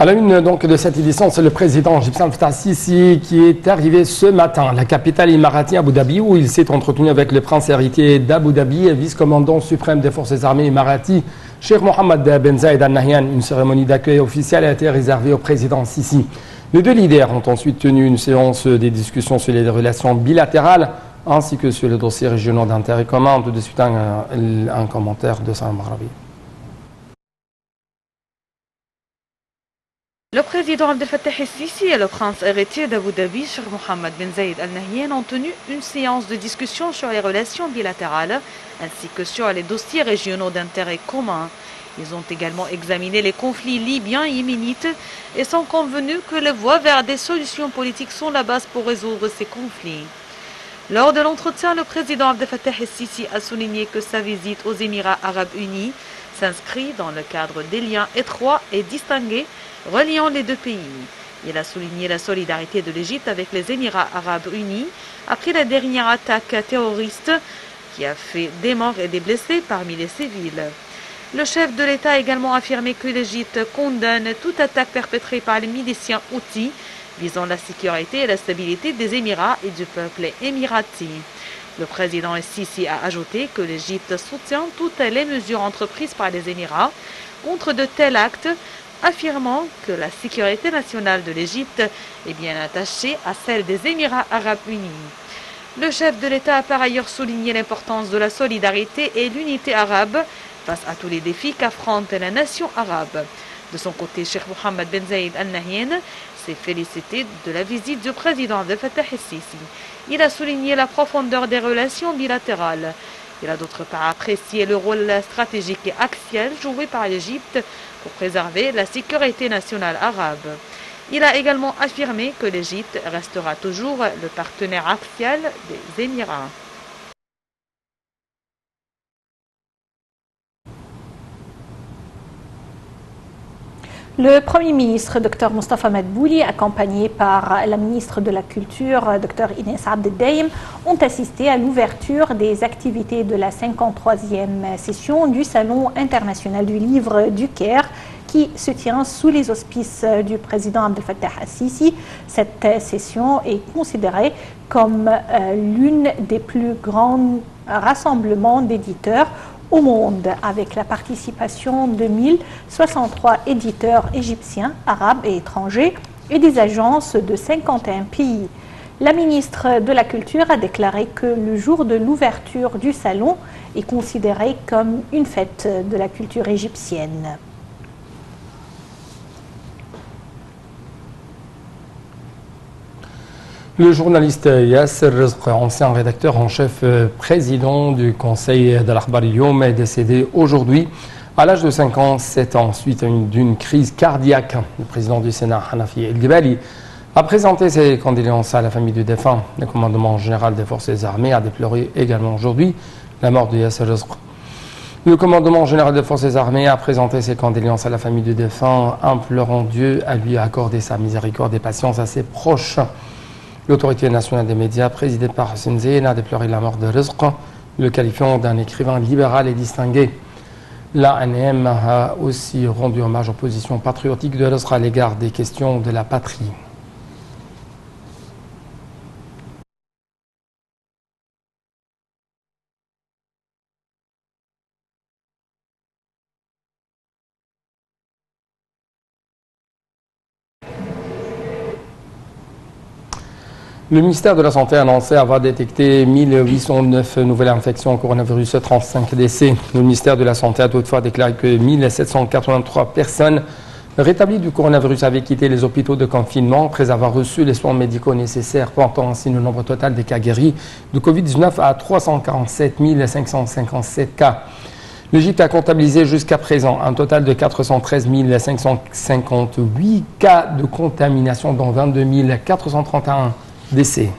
À la une donc, de cette édition, c'est le président égyptien Fattah Sisi qui est arrivé ce matin à la capitale émiratie Abu Dhabi où il s'est entretenu avec le prince héritier d'Abu Dhabi et vice-commandant suprême des forces armées émiraties, Cheikh Mohammed Ben Zayed Al Nahyan. Une cérémonie d'accueil officielle a été réservée au président Sisi. Les deux leaders ont ensuite tenu une séance des discussions sur les relations bilatérales ainsi que sur les dossiers régionaux d'intérêt commun. Tout de suite, un commentaire de Salam Arabi. Le président Abdel Fattah el-Sisi et le prince héritier d'Abu Dhabi, Cheikh Mohammed Ben Zayed Al Nahyan, ont tenu une séance de discussion sur les relations bilatérales ainsi que sur les dossiers régionaux d'intérêt commun. Ils ont également examiné les conflits libyens et yéménites et sont convenus que les voies vers des solutions politiques sont la base pour résoudre ces conflits. Lors de l'entretien, le président Abdel Fattah el-Sisi a souligné que sa visite aux Émirats arabes unis s'inscrit dans le cadre des liens étroits et distingués reliant les deux pays. Il a souligné la solidarité de l'Égypte avec les Émirats arabes unis après la dernière attaque terroriste qui a fait des morts et des blessés parmi les civils. Le chef de l'État a également affirmé que l'Égypte condamne toute attaque perpétrée par les miliciens houthis visant la sécurité et la stabilité des Émirats et du peuple émirati. Le président Sisi a ajouté que l'Égypte soutient toutes les mesures entreprises par les Émirats contre de tels actes, affirmant que la sécurité nationale de l'Égypte est bien attachée à celle des Émirats arabes unis. Le chef de l'État a par ailleurs souligné l'importance de la solidarité et l'unité arabe face à tous les défis qu'affronte la nation arabe. De son côté, Cheikh Mohammed Ben Zayed Al Nahyan s'est félicité de la visite du président Abdel Fattah el-Sisi. Il a souligné la profondeur des relations bilatérales. Il a d'autre part apprécié le rôle stratégique et axial joué par l'Égypte pour préserver la sécurité nationale arabe. Il a également affirmé que l'Égypte restera toujours le partenaire axial des Émirats. Le Premier ministre, Dr Mostafa Madbouli, accompagné par la ministre de la Culture, Dr Inès Abdeldaïm, ont assisté à l'ouverture des activités de la 53e session du Salon international du livre du Caire, qui se tient sous les auspices du président Abdel Fattah el-Sisi. Cette session est considérée comme l'une des plus grands rassemblements d'éditeurs au monde, avec la participation de 1063 éditeurs égyptiens, arabes et étrangers et des agences de 51 pays. La ministre de la Culture a déclaré que le jour de l'ouverture du salon est considéré comme une fête de la culture égyptienne. Le journaliste Yasser Rizq, ancien rédacteur en chef président du conseil de l'Akhbar al-Yom, est décédé aujourd'hui à l'âge de 57 ans suite d'une crise cardiaque. Le président du Sénat, Hanafi El-Ghebali, a présenté ses condoléances à la famille du défunt. Le commandement général des forces armées a déploré également aujourd'hui la mort de Yasser Rizq. Le commandement général des forces armées a présenté ses condoléances à la famille du défunt, implorant Dieu à lui accorder sa miséricorde et patience à ses proches. L'autorité nationale des médias, présidée par Hussein Zeyn, a déploré la mort de Rizq, le qualifiant d'un écrivain libéral et distingué. L'ANM a aussi rendu hommage aux positions patriotiques de Rizq à l'égard des questions de la patrie. Le ministère de la Santé a annoncé avoir détecté 1809 nouvelles infections au coronavirus, 35 décès. Le ministère de la Santé a toutefois déclaré que 1783 personnes rétablies du coronavirus avaient quitté les hôpitaux de confinement après avoir reçu les soins médicaux nécessaires, portant ainsi le nombre total des cas guéris de Covid-19 à 347 557 cas. L'Égypte a comptabilisé jusqu'à présent un total de 413 558 cas de contamination, dont 22 431 décès.